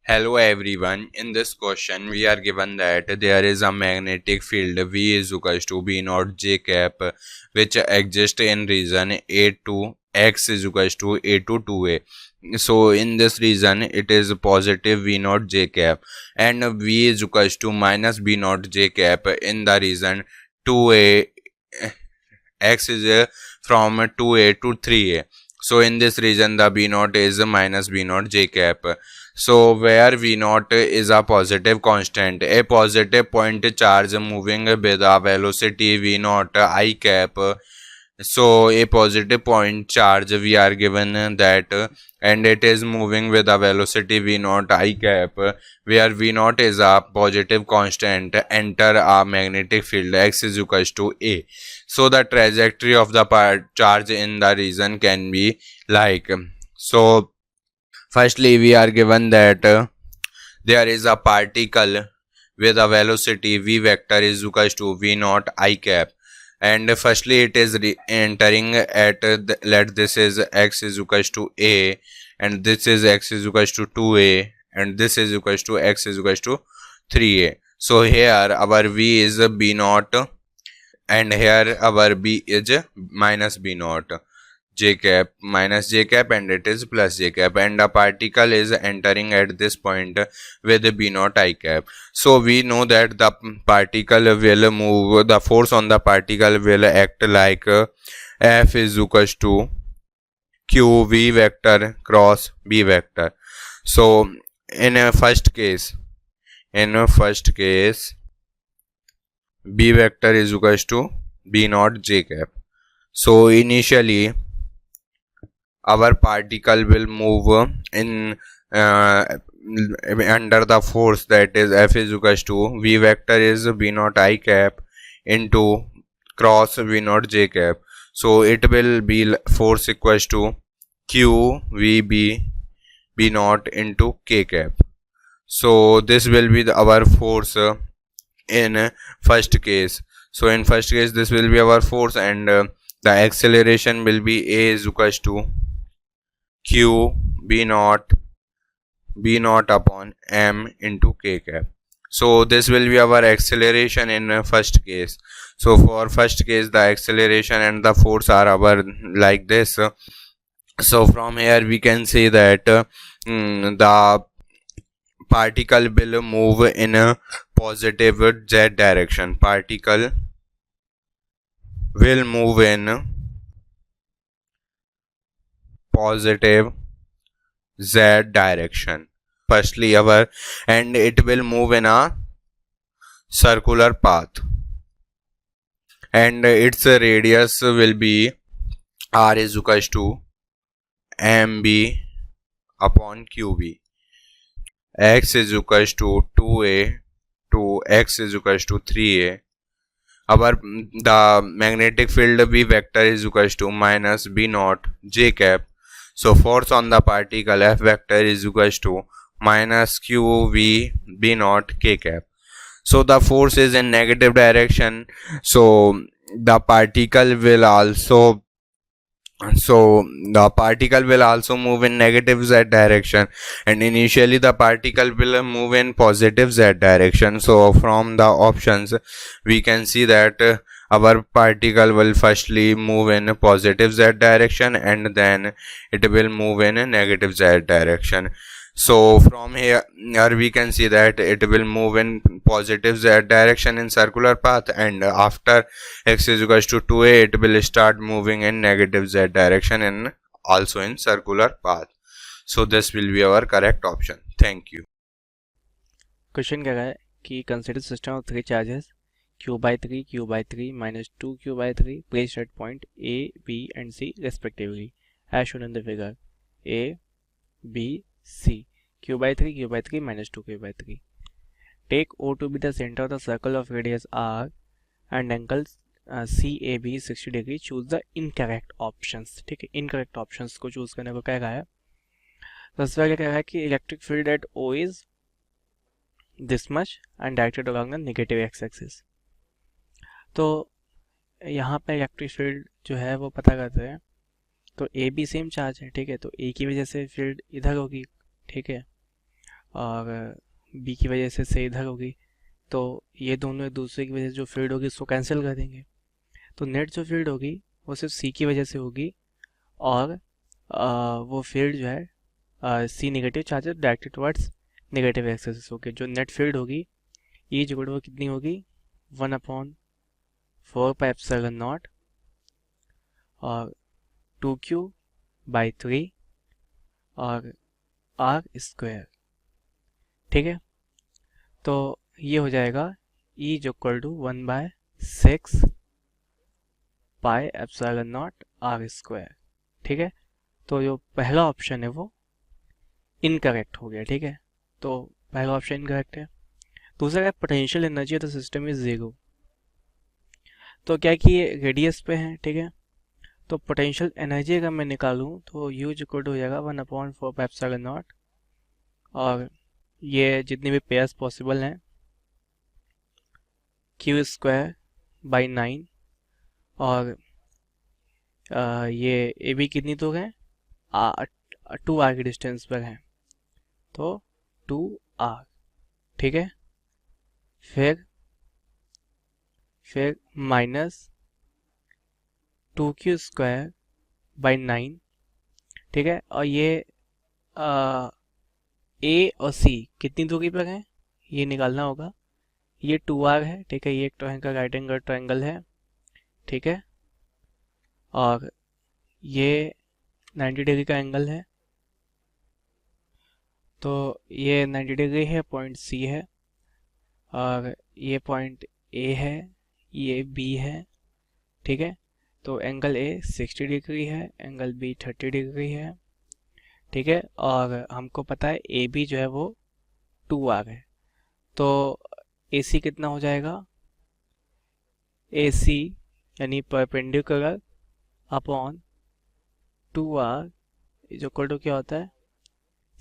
Hello everyone. In this question, we are given that there is a magnetic field V is equals to B naught J cap, which exists in region A to X is equals to A to 2A. So in this region, it is positive V naught J cap, and V is equals to minus B naught J cap in the region 2A. X is from 2A to 3A. So in this region, the B naught is minus B naught J cap. So where V naught is a positive constant, a positive point charge moving with a velocity V naught I cap. So a positive point charge we are given that, and it is moving with a velocity V naught I cap, where V naught is a positive constant, enter a magnetic field X is equals to A. So the trajectory of the charge in the region can be like, so firstly we are given that there is a particle with a velocity v vector is equals to v naught I cap, and firstly it is entering at let this is x is equals to a, and this is x is equals to 2a, and this is equals to x is equals to 3a. So here our v is b naught, and here our b is minus b naught J cap minus J cap, and it is plus J cap, and a particle is entering at this point with B naught I cap. So we know that the particle will move, the force on the particle will act like F is equals to Q V vector cross B vector. So in a first case, B vector is equals to B naught J cap. So initially our particle will move in under the force, that is F is equals to V vector is B naught I cap into cross V naught J cap. So it will be force equals to Q V B naught into K cap. So this will be our force in first case. So in first case this will be our force, and the acceleration will be A is equals to Q B naught upon m into k cap. So this will be our acceleration in first case. So for first case, the acceleration and the force are our like this. So from here we can say that the particle will move in a positive z direction. Particle will move in positive z direction. Firstly and it will move in a circular path, and its radius will be r is equals to mb upon qb. X is equals to 2a to x is equals to 3a. The magnetic field B vector is equals to minus B naught J cap. So force on the particle F vector is equals to minus Q V B naught K cap. So the force is in negative direction. So the particle will also move in negative z direction, and initially the particle will move in positive z direction. So from the options we can see that our particle will firstly move in positive z direction, and then it will move in a negative z direction. So from here we can see that it will move in positive z direction in circular path, and after x is equals to 2a it will start moving in negative z direction and also in circular path. So this will be our correct option. Thank you. Question कह रहा है कि consider system of three charges q/3 q/3 minus 2 q/3 placed at point a b and c respectively as shown in the figure. a b c q/3 q/3 minus 2 q/3. take O to be the center of the circle of radius r and angles CAB 60 degree. choose the incorrect options. ठीक है, incorrect options को choose करने को कह रहा है. सबसे पहले कह रहा है कि electric field at O is this much and directed along the negative x-axis. तो यहाँ पे इलेक्ट्रिक फील्ड जो है वो पता करते हैं. तो ए बी सेम चार्ज है, ठीक है, तो ए की वजह से फील्ड इधर होगी, ठीक है. और बी की वजह से इधर होगी, तो ये दोनों एक दूसरे की वजह से जो फील्ड होगी उसको कैंसिल कर देंगे। तो नेट जो फील्ड होगी वो सिर्फ सी की वजह से होगी, और वो फील्ड जो है सी negative charges directed towards negative axis होगी। जो नेट फील्ड होगी ई जो वो कितनी होगी 1/4πε0 और 2q/3 और r स्क्वायर। ठीक है, तो ये हो जाएगा E जो इक्वल टू 1/6πε0 r स्क्वायर। ठीक है, तो जो पहला ऑप्शन है वो इनकरेक्ट हो गया। ठीक है, तो पहला ऑप्शन इनकरेक्ट है। दूसरा है potential energy of the system is 0। तो क्या कि ये रेडियस पे है। ठीक है, तो पोटेंशियल एनर्जी अगर मैं निकालूं तो U इक्वल टू हो जाएगा 1/4πε0 और ये जितनी भी पेयर्स पॉसिबल हैं Q²/9 और ये ए बी कितनी दूर है 2r की डिस्टेंस पर है, तो 2r। ठीक है, फिर माइनस 2q²/9। ठीक है, और ये ए और सी कितनी दूरी पर है ये निकालना होगा। ये 2r है। ठीक है, ये एक ट्रायंगल राइट एंगल ट्रायंगल है। ठीक है, और ये 90 डिग्री का एंगल है, तो ये 90 डिग्री है, पॉइंट सी है, और ये पॉइंट ए है, ये बी है। ठीक है, तो एंगल ए 60 डिग्री है, एंगल बी 30 डिग्री है। ठीक है, और हमको पता है ए बी जो है वो 2r है, तो ए सी कितना हो जाएगा ए सी यानी परपेंडिकुलर अपॉन 2r जो इक्वल टू क्या होता है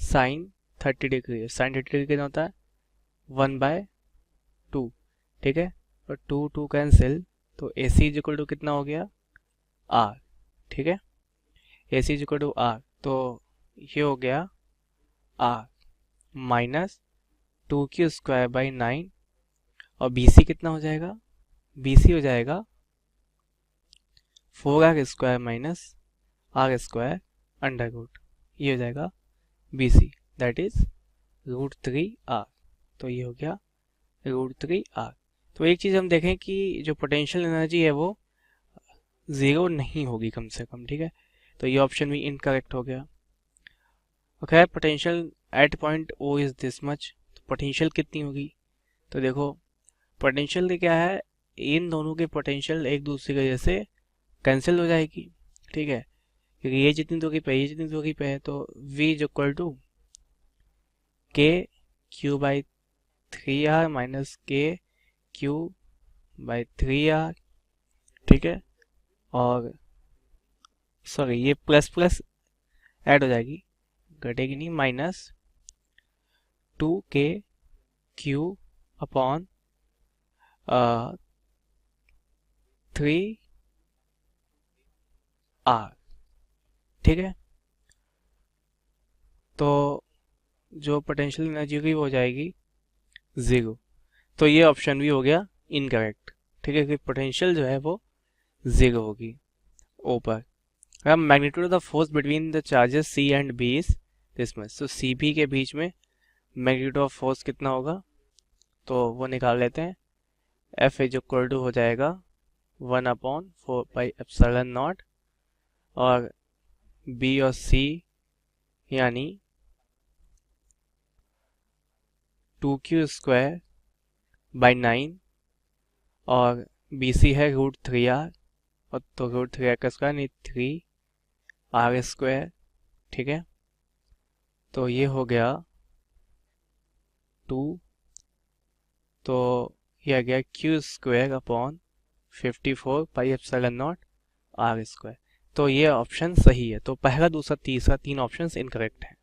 साइन 30 डिग्री। साइन 30 डिग्री कितना होता है 1/2। ठीक है, और 2 कैंसिल, तो ए सी इक्वल टू कितना हो गया r। ठीक है, ए सी इक्वल टू r, तो ये हो गया r माइनस 2q²/9 और बी सी कितना हो जाएगा बी सी हो जाएगा 4r² minus r² under root. ये हो जाएगा B C, that is √3r। तो ये हो गया √3r। तो एक चीज़ हम देखें कि जो पोटेंशियल एनर्जी है वो 0 नहीं होगी कम से कम। ठीक है, तो ये ऑप्शन भी इनकरेक्ट हो गया। Okay, potential at point O is this much, तो पोटेंशियल कितनी होगी। तो देखो पोटेंशियल क्या है, इन दोनों के पोटेंशियल एक दूसरे की वजह से कैंसिल हो जाएगी। ठीक है, क्योंकि ये जितनी दूरी पे ये जितनी दूरी पे है, तो v is equal to KQ/3r minus KQ/3r। ठीक है, और सॉरी ये प्लस प्लस ऐड हो जाएगी, घटेगी नहीं, माइनस 2KQ अपॉन 3r। ठीक है, तो जो पोटेंशियल एनर्जी होगी वो हो जाएगी 0। तो ये ऑप्शन भी हो गया इनकरेक्ट। ठीक है, क्योंकि पोटेंशियल जो है वो 0 होगी ओ पर। अब magnitude of the force between the charges C and B is this much. तो सी बी के बीच में मैग्नीट्यूड ऑफ फोर्स कितना होगा, तो वो निकाल लेते हैं। एफ इज इक्वल टू हो जाएगा 1/4πε0 और बी और सी यानी 2q²/9 और बी सी है √3r, और तो √3r का स्क्वायर नहीं 3r²। ठीक है, तो ये हो गया 2, तो ये आ गया Q²/54πε0 r²। तो ये ऑप्शन सही है। तो पहला दूसरा तीसरा 3 ऑप्शंस इनकरेक्ट है।